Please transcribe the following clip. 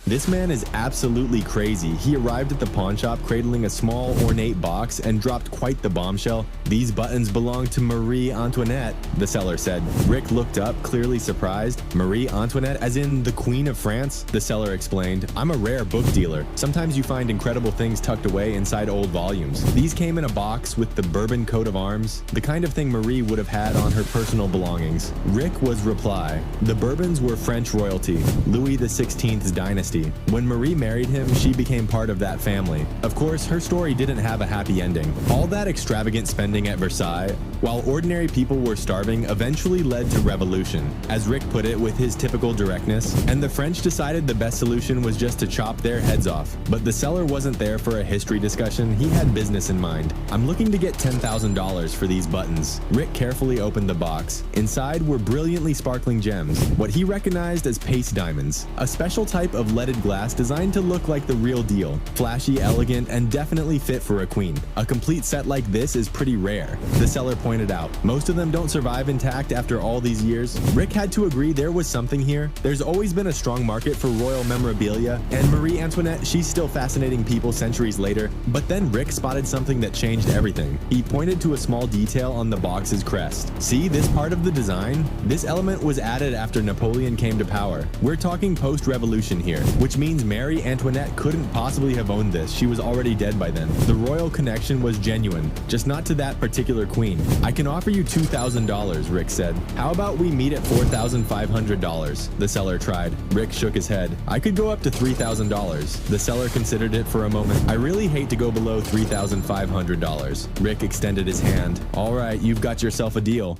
This man is absolutely crazy. He arrived at the pawn shop cradling a small, ornate box and dropped quite the bombshell. "These buttons belong to Marie Antoinette," the seller said. Rick looked up, clearly surprised. "Marie Antoinette, as in the Queen of France?" the seller explained. "I'm a rare book dealer. Sometimes you find incredible things tucked away inside old volumes. These came in a box with the Bourbon coat of arms, the kind of thing Marie would have had on her personal belongings." Rick was reply. The Bourbons were French royalty, Louis XVI's dynasty. When Marie married him, she became part of that family. Of course, her story didn't have a happy ending. All that extravagant spending at Versailles, while ordinary people were starving, eventually led to revolution, as Rick put it with his typical directness, and the French decided the best solution was just to chop their heads off. But the seller wasn't there for a history discussion, he had business in mind. "I'm looking to get $10,000 for these buttons." Rick carefully opened the box. Inside were brilliantly sparkling gems, what he recognized as paste diamonds, a special type of leaded glass designed to look like the real deal. Flashy, elegant, and definitely fit for a queen. A complete set like this is pretty rare, the seller pointed out. Most of them don't survive intact after all these years. Rick had to agree there was something here. There's always been a strong market for royal memorabilia, and Marie Antoinette, she's still fascinating people centuries later. But then Rick spotted something that changed everything. He pointed to a small detail on the box's crest. "See this part of the design? This element was added after Napoleon came to power. We're talking post-revolution here, which means Marie Antoinette couldn't possibly have owned this. She was already dead by then. The royal connection was genuine, just not to that particular queen." "I can offer you $2,000, Rick said. "How about we meet at $4,500, the seller tried. Rick shook his head. "I could go up to $3,000. The seller considered it for a moment. "I really hate to go below $3,500. Rick extended his hand. "All right, you've got yourself a deal."